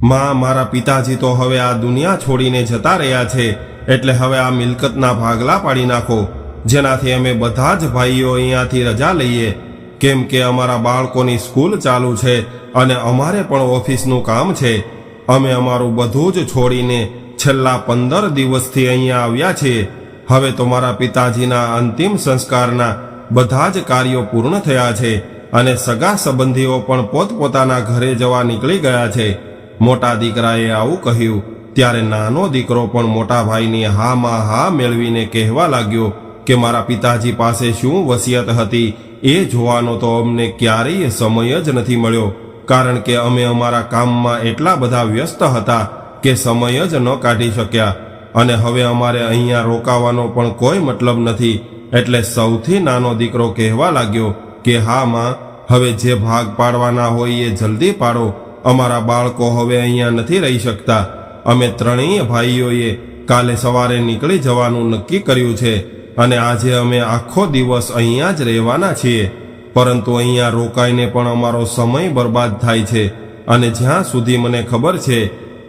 માં, મારા પિતાજી તો હવે આ દુનિયા છોડીને જતા રહ્યા છે, એટલે હવે આ મિલકતના ભાગલા પાડી નાખો, જેનાથી અમે બધા જ ભાઈઓ અહીંયાથી રજા લઈએ, કેમ કે અમારા બાળકોની સ્કૂલ ચાલુ છે અને અમારે પણ ઓફિસનું કામ છે. અમે અમારું બધું જ છોડીને છેલ્લા 15 દિવસથી અહીંયા આવ્યા છીએ. હવે તો મારા પિતાજીના અંતિમ સંસ્કારના બધા જ કાર્યો પૂર્ણ થયા છે અને સગા સંબંધીઓ પણ પોતપોતાના ઘરે જવા નીકળી ગયા છે. મોટા દીકરાએ આવું કહ્યું ત્યારે નાનો દીકરો પણ મોટા ભાઈની હામાં હા મેળવીને કહેવા લાગ્યો કે મારા પિતાજી પાસે શું વસિયત હતી એ જોવાનો તો અમને ક્યારેય સમય જ નથી મળ્યો, કારણ કે અમે અમારા કામમાં એટલા બધા વ્યસ્ત હતા કે સમય જ ન કાઢી શક્યા, અને હવે અમારે અહીંયા રોકાવાનો પણ કોઈ મતલબ નથી. એટલે સૌથી નાનો દીકરો કહેવા લાગ્યો કે હા માં, હવે જે ભાગ પાડવાના હોય એ જલ્દી પાડો. અમારા બાળકો હવે અહીંયા નથી રહી શકતા. અમે ત્રણેય ભાઈઓએ કાલે સવારે નીકળી જવાનું નક્કી કર્યું છે અને આજે અમે આખો દિવસ અહીંયા જ રહેવાના છીએ. પરંતુ અહીંયા રોકાઈને પણ અમારો સમય બરબાદ થાય છે, અને જ્યાં સુધી મને ખબર છે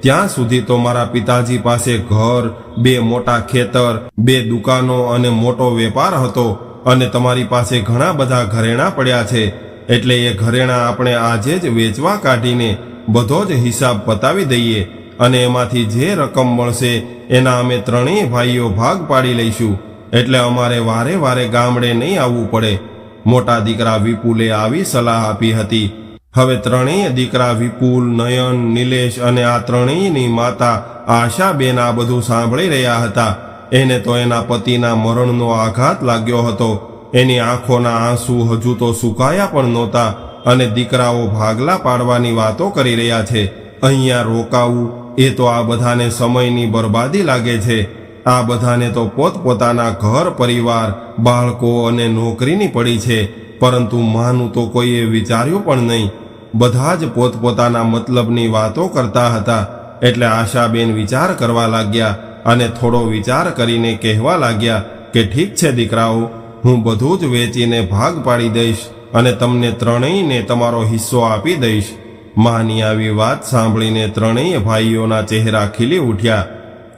ત્યાં સુધી તો મારા પિતાજી પાસે ઘર, 2 મોટા ખેતર, 2 દુકાનો અને મોટો વેપાર હતો, અને તમારી પાસે ઘણા બધા ઘરેણાં પડ્યા છે. એટલે એ ઘરેણાં આપણે આજે જ વેચવા કાઢીને બધો જ હિસાબ પતાવી દઈએ, અને એમાંથી જે રકમ મળશે એના અમે ત્રણેય ભાઈઓ ભાગ પાડી લઈશું. એટલે અમારે વારે વારે ગામડે નહીં આવવું પડે. મોટા દીકરા વિપુલે આવી સલાહ આપી હતી. હવે ત્રણેય દીકરા વિપુલ, નયન, નિલેશ અને આ ત્રણેયની માતા આશાબેન આ બધું સાંભળી રહ્યા હતા. એને તો એના પતિના મરણનો આઘાત લાગ્યો હતો. એની આંખોના આંસુ હજુ તો સુકાયા પણ નહોતા, અને દીકરાઓ ભાગલા પાડવાની વાતો કરી રહ્યા છે. અહીંયા રોકાવું એ તો આ બધાને સમયની બરબાદી લાગે છે. આ બધાને તો પોતપોતાના ઘર પરિવાર, બાળકો અને નોકરીની પડી છે, પરંતુ માનું તો કોઈએ વિચાર્યું પણ નહીં. બધા જ પોતપોતાના મતલબની વાતો કરતા હતા. એટલે આશાબેન વિચાર કરવા લાગ્યા અને થોડો વિચાર કરીને કહેવા લાગ્યા કે ઠીક છે દીકરાઓ, હું બધું જ વેચીને ભાગ પાડી દઈશ અને તમને ત્રણેયને તમારો હિસ્સો આપી દઈશ. માની આવી વાત સાંભળીને ત્રણેય ભાઈઓના ચહેરા ખીલી ઉઠ્યા.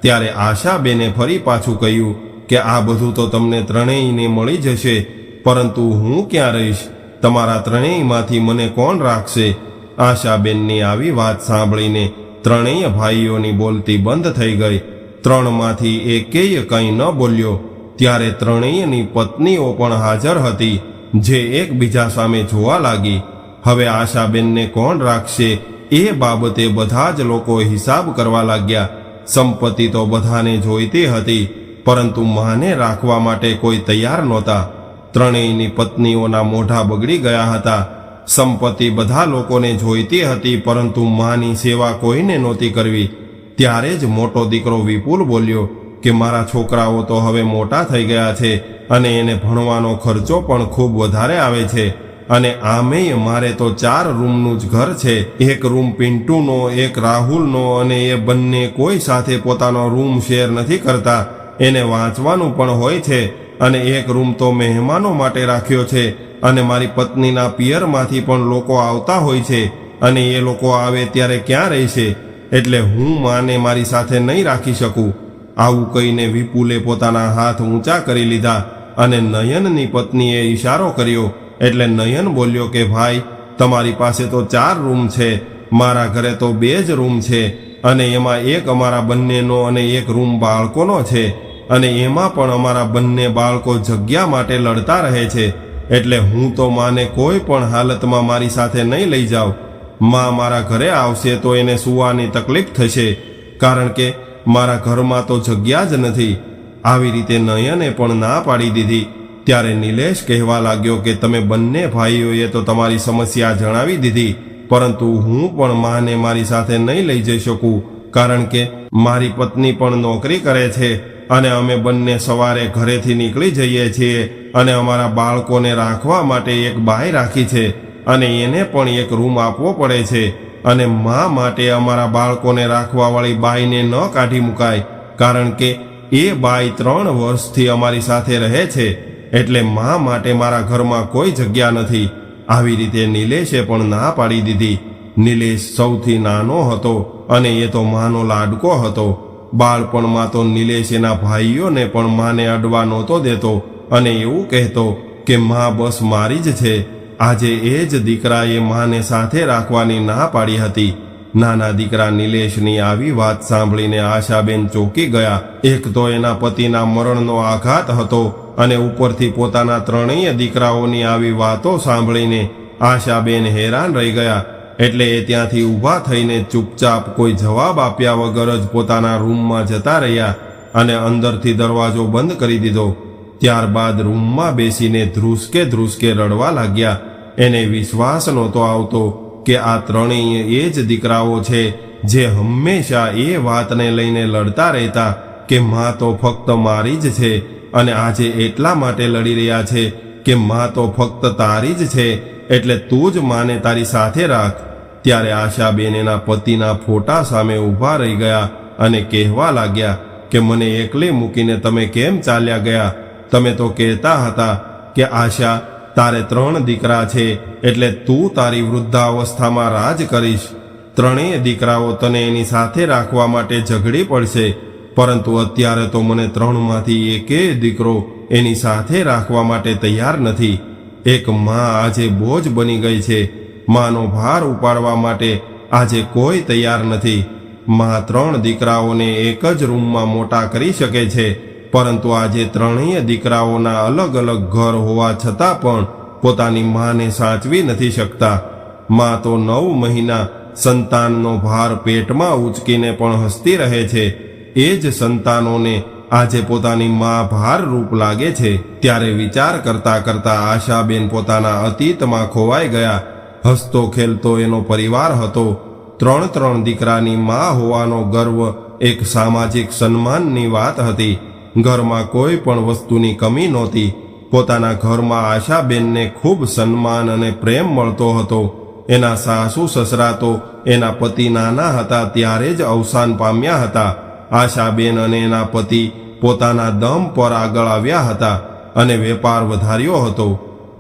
ત્યારે આશાબેને ફરી પાછું કહ્યું કે આ બધું તો તમને ત્રણેયને મળી જશે, પરંતુ હું ક્યાં રહીશ? તમારા ત્રણેયમાંથી મને કોણ રાખશે? આશાબેનની આવી વાત સાંભળીને ત્રણેય ભાઈઓની બોલતી બંધ થઈ ગઈ. ત્રણમાંથી એકેય કંઈ ન બોલ્યો. ત્યારે ત્રણેયની પત્નીઓ પણ હાજર હતી, જે એકબીજા સામે જોવા લાગી. હવે આશાબેનને કોણ રાખશે એ બાબતે બધા જ લોકો હિસાબ કરવા લાગ્યા. સંપત્તિ તો બધાને જોઈતી હતી, પરંતુ માને રાખવા માટે કોઈ તૈયાર નહોતા. ત્રણેયની પત્નીઓના મોઢા બગડી ગયા હતા. સંપત્તિ બધા લોકોને જોઈતી હતી, પરંતુ માની સેવા કોઈને નહોતી કરવી. ત્યારે જ મોટો દીકરો વિપુલ બોલ્યો કે મારા છોકરાઓ તો હવે મોટા થઈ ગયા છે અને એને ભણવાનો ખર્ચો પણ ખૂબ વધારે આવે છે, અને આમેય મારે તો 4 રૂમનું જ ઘર છે. એક રૂમ પિન્ટુનો, એક રાહુલનો, અને એ બંને કોઈ સાથે પોતાનો રૂમ શેર નથી કરતા. એને વાંચવાનું પણ હોય છે, અને એક રૂમ તો મહેમાનો માટે રાખ્યો છે, અને મારી પત્નીના પિયરમાંથી પણ લોકો આવતા હોય છે, અને એ લોકો આવે ત્યારે ક્યાં રહેશે? એટલે હું માને મારી સાથે નહીં રાખી શકું. આવું કહીને વિપુલે પોતાના હાથ ઊંચા કરી લીધા અને નયનની પત્નીએ ઈશારો કર્યો. એટલે નયન બોલ્યો કે ભાઈ, તમારી પાસે તો 4 રૂમ છે, મારા ઘરે તો 2 જ રૂમ છે, અને એમાં એક અમારા બંનેનો અને એક રૂમ બાળકોનો છે, અને એમાં પણ અમારા બંને બાળકો જગ્યા માટે લડતા રહે છે. એટલે હું તો માને કોઈ પણ હાલતમાં મારી સાથે નહીં લઈ જાઉં. માં મારા ઘરે આવશે તો એને સૂવાની તકલીફ થશે, કારણ કે મારા ઘરમાં તો જગ્યા જ નથી. આવી રીતે નયને પણ ના પાડી દીધી. ત્યારે નિલેશ કહેવા લાગ્યો કે તમે બંને ભાઈઓએ તો તમારી સમસ્યા જણાવી દીધી, પરંતુ હું પણ માને મારી સાથે નહીં લઈ જઈ શકું, કારણ કે મારી પત્ની પણ નોકરી કરે છે, અને અમે બંને સવારે ઘરેથી નીકળી જઈએ છીએ, અને અમારા બાળકોને રાખવા માટે એક બાઈ રાખી છે, અને એને પણ એક રૂમ આપવો પડે છે. અને મા માટે અમારા બાળકોને રાખવાવાળી બાઈને ન કાઢી મુકાય, કારણ કે એ બાઈ 3 વર્ષથી અમારી સાથે રહે છે. એટલે મા માટે મારા ઘરમાં કોઈ જગ્યા નથી. આવી રીતે નિલેશે પણ ના પાડી દીધી. નિલેશ સૌથી નાનો હતો અને એ તો માનો લાડકો હતો. બાળપણમાં તો નિલેશ એના ભાઈઓને પણ માને અડવા નહોતો દેતો અને એવું કહેતો કે માં બસ મારી જ છે. આજે એ જ દીકરાએ માને સાથે રાખવાની ના પાડી હતી. નાના દીકરા નિલેશની આવી વાત સાંભળીને આશાબેન ચોંકી ગયા. એક તો એના પતિના મરણનો આઘાત હતો અને ઉપરથી પોતાના ત્રણેય દીકરાઓની આવી વાતો સાંભળીને આશાબેન હેરાન રહી ગયા. એટલે એ ત્યાંથી ઊભા થઈને ચૂપચાપ કોઈ જવાબ આપ્યા વગર જ પોતાના રૂમમાં જતા રહ્યા અને અંદરથી દરવાજો બંધ કરી દીધો. ત્યારબાદ રૂમમાં બેસીને ધ્રુસકે ધ્રુસકે રડવા લાગ્યા. એને વિશ્વાસ નહોતો આવતો કે આ ત્રણેય એ જ દીકરાઓ છે જે હંમેશા એ વાતને લઈને લડતા રહેતા કે માં તો ફક્ત મારી જ છે અને આજે એટલા માટે લડી રહ્યા છે કે માં તો ફક્ત તારી જ છે, એટલે તું જ માને તારી સાથે રાખ. ત્યારે આશાબેન એના પતિના ફોટા સામે ઊભા રહી ગયા અને કહેવા લાગ્યા કે મને એકલી મૂકીને તમે કેમ ચાલ્યા ગયા? તમે તો કહેતા હતા કે આશા તારે 3 દીકરા છે એટલે તું તારી વૃદ્ધાવસ્થામાં રાજ કરીશ. ત્રણેય દીકરાઓ તને એની સાથે રાખવા માટે ઝઘડી પડશે, પરંતુ અત્યારે તો મને 3માંથી એકેય દીકરો એની સાથે રાખવા માટે તૈયાર નથી. એક માં આજે બોજ બની ગઈ છે. માનો ભાર ઉપાડવા માટે આજે કોઈ તૈયાર નથી. માં 3 દીકરાઓને એક જ રૂમમાં મોટા કરી શકે છે, પરંતુ આજે ત્રણેય દીકરાઓના અલગ અલગ ઘર હોવા છતાં પણ પોતાની માને સાચવી નથી શકતા. માં તો 9 મહિના સંતાનનો ભાર પેટમાં ઉચકીને પણ હસતી રહે છે. એ જ સંતાનોને આજે પોતાની માં ભારરૂપ લાગે છે. ત્યારે વિચાર કરતા કરતા આશાબેન પોતાના અતીતમાં ખોવાઈ ગયા. હસતો ખેલતો એનો પરિવાર હતો. 3 દીકરાની માં હોવાનો ગર્વ એક સામાજિક સન્માનની વાત હતી. ઘરમાં કોઈ પણ વસ્તુની કમી નહોતી. પોતાના ઘરમાં આશાબેનને ખૂબ સન્માન અને પ્રેમ મળતો હતો. એના સાસુ સસરા તો એના પતિ નાના હતા ત્યારે જ અવસાન પામ્યા હતા. આશાબેન અને એના પતિ પોતાના દમ પર આગળ આવ્યા હતા અને વેપાર વધાર્યો હતો.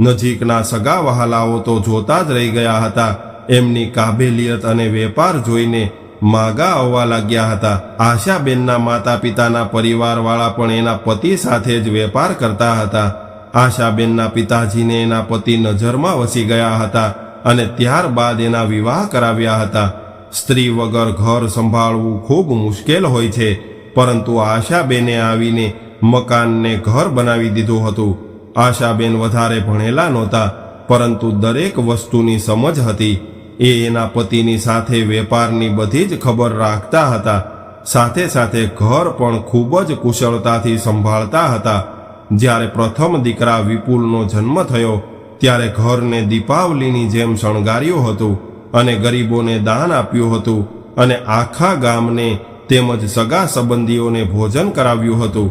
નજીકના સગા વહાલાઓ તો જોતા જ રહી ગયા હતા. એમની કાબેલિયત અને વેપાર જોઈને માગા આવવા લાગ્યા હતા. આશાબેનના માતા પિતાના પરિવારવાળા પણ એના પતિ સાથે જ વેપાર કરતા હતા. આશાબેનના પિતાજીને એના પતિ નજરમાં વસી ગયા હતા અને ત્યારબાદ એના વિવાહ કરાવ્યા હતા. સ્ત્રી વગર ઘર સંભાળવું ખૂબ મુશ્કેલ હોય છે, પરંતુ આશાબેને આવીને મકાનને ઘર બનાવી દીધું હતું. આશાબેન વધારે ભણેલા નહોતા, પરંતુ દરેક વસ્તુની સમજ હતી. એ એના પતિની સાથે વેપારની બધી જ ખબર રાખતા હતા. સાથે સાથે ઘર પણ ખૂબ જ કુશળતાથી સંભાળતા હતા. જ્યારે પ્રથમ દીકરા વિપુલનો જન્મ થયો ત્યારે ઘરને દીપાવલીની જેમ શણગાર્યું હતું અને ગરીબોને દાન આપ્યું હતું અને આખા ગામને તેમજ સગા સંબંધીઓને ભોજન કરાવ્યું હતું.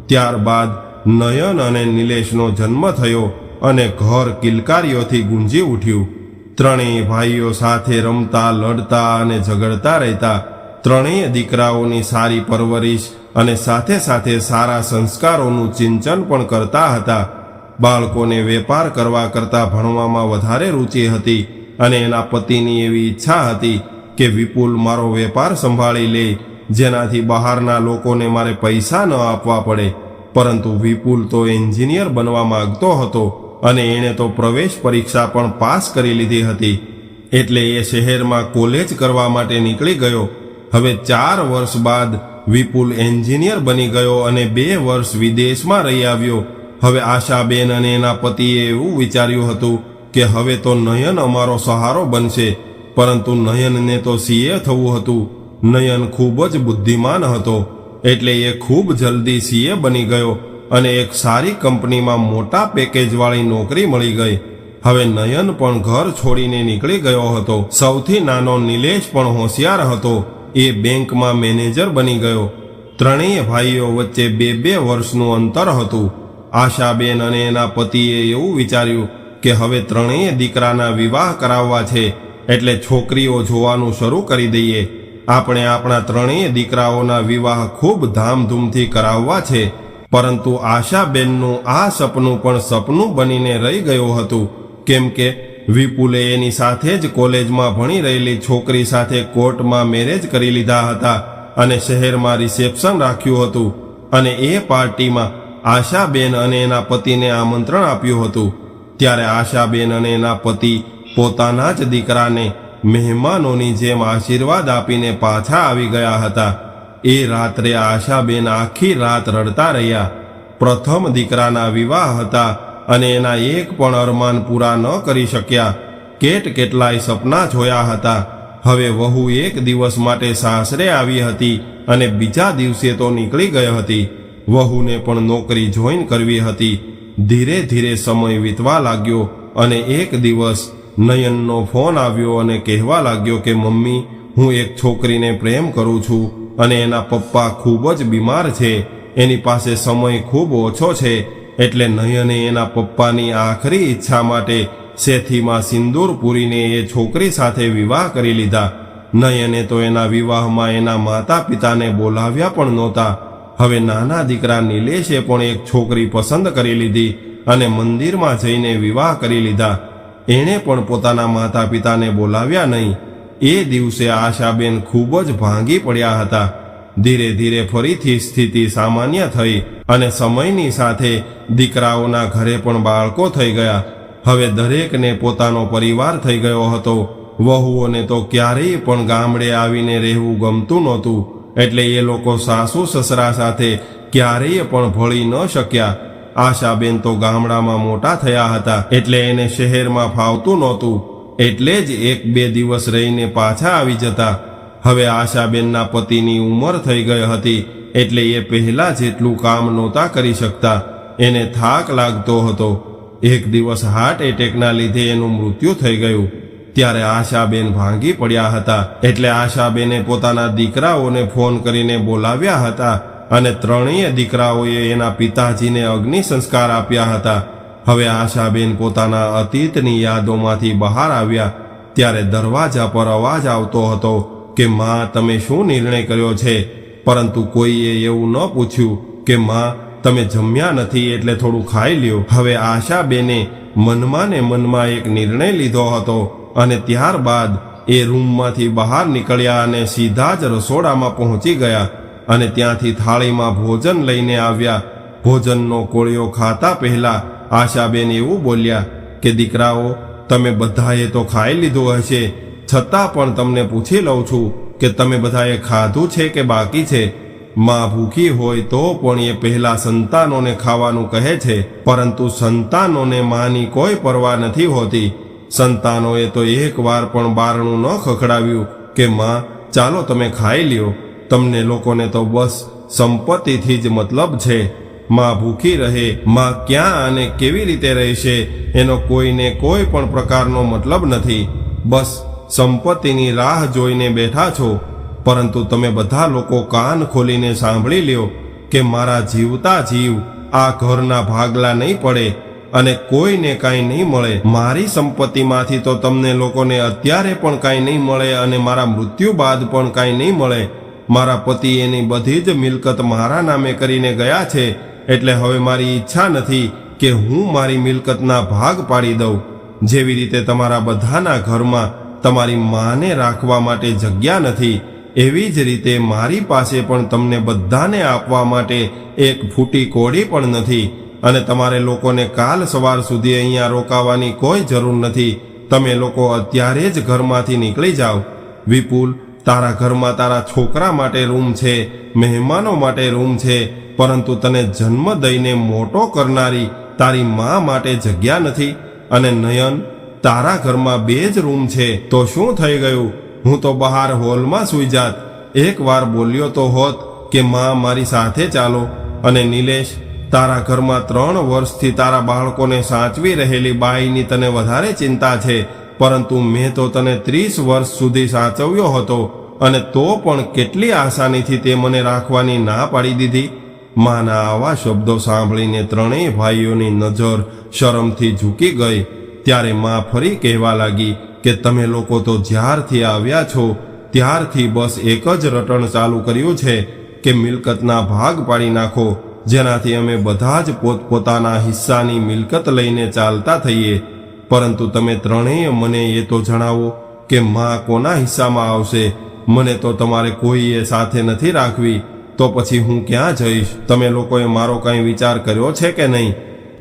ત્યારબાદ નયન અને નિલેશનો જન્મ થયો અને ઘર કિલકારીઓથી ગુંજી ઉઠ્યું. ત્રણેય ભાઈઓ સાથે રમતા, લડતા અને ઝઘડતા રહેતા. ત્રણેય દીકરાઓની સારી પરવરિશ અને સાથે સાથે સારા સંસ્કારોનું સિંચન પણ કરતા હતા. બાળકોને વેપાર કરવા કરતાં ભણવામાં વધારે રુચિ હતી અને એના પતિની એવી ઈચ્છા હતી કે વિપુલ મારો વેપાર સંભાળી લે, જેનાથી બહારના લોકોને મારે પૈસા ન આપવા પડે. પરંતુ વિપુલ તો એન્જિનિયર બનવા માંગતો હતો અને એણે તો પ્રવેશ પરીક્ષા પણ પાસ કરી લીધી હતી. એટલે એ શહેરમાં કોલેજ કરવા માટે નીકળી ગયો. હવે 4 વર્ષ બાદ વિપુલ એન્જિનિયર બની ગયો અને 2 વર્ષ વિદેશમાં રહી આવ્યો. હવે આશાબેન અને એના પતિએ એવું વિચાર્યું હતું કે હવે તો નયન અમારો સહારો બનશે, પરંતુ નયનને તો સીએ થવું હતું. નયન ખૂબ જ બુદ્ધિમાન હતો, એટલે એ ખૂબ જલ્દી સીએ બની ગયો અને એક સારી કંપનીમાં મોટા પેકેજવાળી નોકરી મળી ગઈ. હવે નયન પણ ઘર છોડીને નીકળી ગયો હતો. સૌથી નાનો નિલેશ પણ હોશિયાર હતો. એ બેંકમાં મેનેજર બની ગયો. ત્રણેય ભાઈઓ વચ્ચે 2 વર્ષનું અંતર હતું. આશાબેન અને એના પતિએ એવું વિચાર્યું કે હવે ત્રણેય દીકરાના વિવાહ કરાવવા છે, એટલે છોકરીઓ જોવાનું શરૂ કરી દઈએ. આપણે આપણા ત્રણેય દીકરાઓના વિવાહ ખૂબ ધામધૂમથી કરાવવા છે. પરંતુ આશાબેનનું આ સપનું પણ સપનું બનીને રહી ગયું હતું, કેમ કે વિપુલે એની સાથે જ કોલેજમાં ભણી રહેલી છોકરી સાથે કોર્ટમાં મેરેજ કરી લીધા હતા અને શહેરમાં રિસેપ્શન રાખ્યું હતું અને એ પાર્ટીમાં આશાબેન અને એના પતિને આમંત્રણ આપ્યું હતું. ત્યારે આશાબેન અને એના પતિ પોતાના જ દીકરાને મહેમાનોની જેમ આશીર્વાદ આપીને પાછા આવી ગયા હતા. એ રાત્રે આશાબેન આખી રાત રડતા રહ્યા. પ્રથમ દીકરાના વિવાહ હતા અને એના એક પણ અરમાન પૂરા ન કરી શક્યા. કેટલાય સપના જોયા હતા. હવે વહુ એક દિવસ માટે સાસરે આવી હતી અને બીજા દિવસે તો નીકળી ગઈ હતી. વહુને પણ નોકરી જોઈન કરવી હતી. ધીરે ધીરે સમય વીતવા લાગ્યો અને એક દિવસ નયનનો ફોન આવ્યો અને કહેવા લાગ્યો કે મમ્મી, હું એક છોકરીને પ્રેમ કરું છું અને એના પપ્પા ખૂબ જ બીમાર છે. એની પાસે સમય ખૂબ ઓછો છે, એટલે નયને એના પપ્પાની આખરી ઈચ્છા માટે સેથીમાં સિંદૂર પૂરીને એ છોકરી સાથે વિવાહ કરી લીધા. નયને તો એના વિવાહમાં એના માતા પિતાને બોલાવ્યા પણ નહોતા. હવે નાના દીકરા નિલેશે પણ એક છોકરી પસંદ કરી લીધી અને મંદિરમાં જઈને વિવાહ કરી લીધા. એણે પણ પોતાના માતા પિતાને બોલાવ્યા નહીં. એ દિવસે આશાબેન ખૂબ જ ભાંગી પડ્યા હતા. ધીરે ધીરે ફરીથી સ્થિતિ સામાન્ય થઈ અને સમયની સાથે દીકરાઓના ઘરે પણ બાળકો થઈ ગયા. હવે દરેકને પોતાનો પરિવાર થઈ ગયો હતો. વહુઓને તો ક્યારેય પણ ગામડે આવીને રહેવું ગમતું નહોતું, એટલે એ લોકો સાસુ સસરા સાથે ક્યારેય પણ ભળી ન શક્યા. આશાબેન તો ગામડામાં મોટા થયા હતા, એટલે એને શહેરમાં ફાવતું નહોતું, એટલે જ 1-2 દિવસ રહીને પાછા આવી જતા. હવે આશાબેનના પતિની ઉંમર થઈ ગઈ હતી, એટલે એ પહેલા જેટલું કામ નહોતા કરી શકતા. એને થાક લાગતો હતો. એક દિવસ હાર્ટ એટેકના લીધે એનું મૃત્યુ થઈ ગયું. ત્યારે આશાબેન ભાંગી પડ્યા હતા. એટલે આશાબેને પોતાના દીકરાઓને ફોન કરીને બોલાવ્યા હતા અને ત્રણેય દીકરાઓએ એના પિતાજીને અગ્નિ સંસ્કાર આપ્યા હતા. હવે આશાબેન પોતાના અતીતની યાદોમાંથી બહાર આવ્યા. ત્યારે દરવાજા પર અવાજ આવતો હતો કે માં, તમે શું નિર્ણય કર્યો છે? પરંતુ કોઈએ એવું ન પૂછ્યું કે માં, તમે જમ્યા નથી એટલે થોડું ખાઈ લ્યો. હવે આશાબેને મનમાં ને મનમાં એક નિર્ણય લીધો હતો અને ત્યારબાદ એ રૂમમાંથી બહાર નીકળ્યા અને સીધા જ રસોડામાં પહોંચી ગયા અને ત્યાંથી થાળીમાં ભોજન લઈને આવ્યા. ભોજનનો કોળિયો ખાતા પહેલા આશાબેન એવું બોલ્યા કે દીકરાઓ, તમે બધાએ તો ખાઈ લીધું હશે, છતાં પણ તમને પૂછી લઉં છું કે તમે બધાએ ખાધું છે કે બાકી છે? માં ભૂખી હોય તો પણ એ પહેલા સંતાનોને ખાવાનું કહે છે, પરંતુ સંતાનોને માની કોઈ પરવા નથી હોતી. સંતાનોએ તો એકવાર પણ બારણું ન ખખડાવ્યું કે માં, ચાલો તમે ખાઈ લ્યો. તમને લોકોને તો બસ સંપત્તિથી જ મતલબ છે. માં ભૂખી રહે, માં ક્યાં અને કેવી રીતે રહેશે, એનો કોઈને કોઈ પણ પ્રકારનો મતલબ નથી. બસ સંપત્તિની રાહ જોઈને બેઠા છો. પરંતુ તમે બધા લોકો કાન ખોલીને સાંભળી લ્યો કે મારા જીવતા જીવ આ ઘરના ભાગલા નહીં પડે અને કોઈને કાંઈ નહીં મળે. મારી સંપત્તિમાંથી તો તમને લોકોને અત્યારે પણ કાંઈ નહીં મળે અને મારા મૃત્યુ બાદ પણ કાંઈ નહીં મળે. મારા પતિ એની બધી જ મિલકત મારા નામે કરીને ગયા છે, એટલે હવે મારી ઈચ્છા નથી કે હું મારી મિલકતના ભાગ પાડી દઉં. જેવી રીતે તમારા બધાના ઘરમાં તમારી માને રાખવા માટે જગ્યા નથી, એવી જ રીતે મારી પાસે પણ તમને બધાને આપવા માટે એક ફૂટી કોડી પણ નથી. અને તમારે લોકોને કાલ સવાર સુધી અહીંયા રોકાવાની કોઈ જરૂર નથી. તમે લોકો અત્યારે જ ઘરમાંથી નીકળી જાઓ. વિપુલ, તારા ઘરમાં તારા છોકરા માટે રૂમ છે, મહેમાનો માટે રૂમ છે, પરંતુ તને જન્મ દઈને મોટો કરનારી તારી મા માટે જગ્યા નથી. અને નયન, તારા ઘરમાં 2 જ રૂમ છે, તો શું થઈ ગયું? હું તો બહાર હોલમાં સૂઈ જાત. એકવાર બોલ્યો તો હોત કે માં, મારી સાથે ચાલો. અને નિલેશ, તારા ઘરમાં 3 વર્ષથી તારા બાળકોને સાચવી રહેલી બાઈની તને વધારે ચિંતા છે, પરંતુ મેં તો તને 30 વર્ષ સુધી સાચવ્યો હતો અને તો પણ કેટલી આસાનીથી તે મને રાખવાની ના પાડી દીધી. માના આવા શબ્દો સાંભળીને ત્રણેય ભાઈઓની નજર શરમથી ઝૂકી ગઈ. ત્યારે માં ફરી કહેવા લાગી કે તમે લોકો તો જ્યારથી આવ્યા છો ત્યારથી બસ એક જ રટણ ચાલુ કર્યું છે કે મિલકતના ભાગ પાડી નાખો, જેનાથી અમે બધા જ પોતપોતાના હિસ્સાની મિલકત લઈને ચાલતા થઈએ. પરંતુ તમે ત્રણેય મને એ તો જણાવો કે માં કોના હિસ્સામાં આવશે? મને તો તમારે કોઈએ સાથે નથી રાખવી, તો પછી હું ક્યાં જઈશ? તમે લોકોએ મારો કંઈ વિચાર કર્યો છે કે નહીં?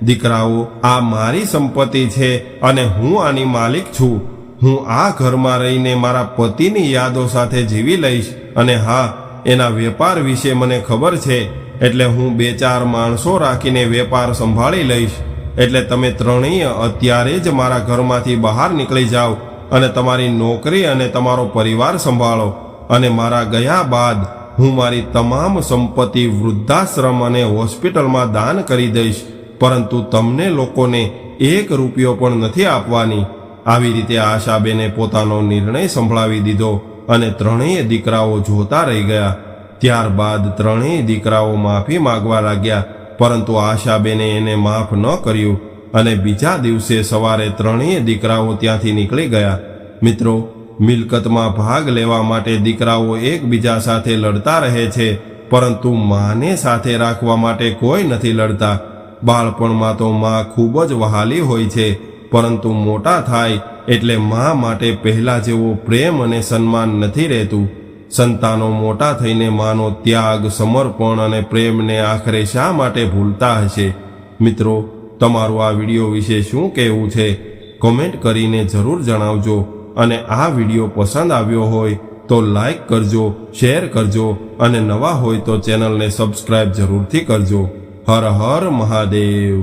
દીકરાઓ, આ મારી સંપત્તિ છે અને હું આની માલિક છું. હું આ ઘરમાં રહીને મારા પતિની યાદો સાથે જીવી લઈશ. અને હા, એના વેપાર વિશે મને ખબર છે, એટલે હું 2-4 માણસો રાખીને વેપાર સંભાળી લઈશ. એટલે તમે ત્રણેય અત્યારે જ મારા ઘરમાંથી બહાર નીકળી જાઓ અને તમારી નોકરી અને તમારો પરિવાર સંભાળો. અને મારા ગયા બાદ હું મારી તમામ સંપત્તિ વૃદ્ધાશ્રમ અને હોસ્પિટલમાં દાન કરી દઈશ, પરંતુ તમને લોકોને 1 રૂપિયો પણ નથી આપવાની. આવી રીતે આશાબેને પોતાનો નિર્ણય સંભળાવી દીધો અને ત્રણેય દીકરાઓ જોતા રહી ગયા. ત્યારબાદ ત્રણેય દીકરાઓ માફી માંગવા લાગ્યા, પરંતુ આશાબેને એને માફ ન કર્યું અને બીજા દિવસે સવારે ત્રણેય દીકરાઓ ત્યાંથી નીકળી ગયા. મિત્રો, મિલકતમાં ભાગ લેવા માટે દીકરાઓ એકબીજા સાથે લડતા રહે છે, પરંતુ માને સાથે રાખવા માટે કોઈ નથી લડતા. બાળપણમાં તો માં ખૂબ જ વહાલી હોય છે, પરંતુ મોટા થાય એટલે માં માટે પહેલા જેવો પ્રેમ અને સન્માન નથી રહેતું. સંતાનો મોટા થઈને માનો ત્યાગ, સમર્પણ અને પ્રેમને આખરે શા માટે ભૂલતા હશે? મિત્રો, તમારું આ વિડીયો વિશે શું કહેવું છે? કોમેન્ટ કરીને જરૂર જણાવજો. અને આ વિડીયો પસંદ આવ્યો હોય તો લાઈક કરજો, શેર કરજો અને નવા હોય તો ચેનલને સબસ્ક્રાઇબ જરૂરથી કરજો. હર હર મહાદેવ.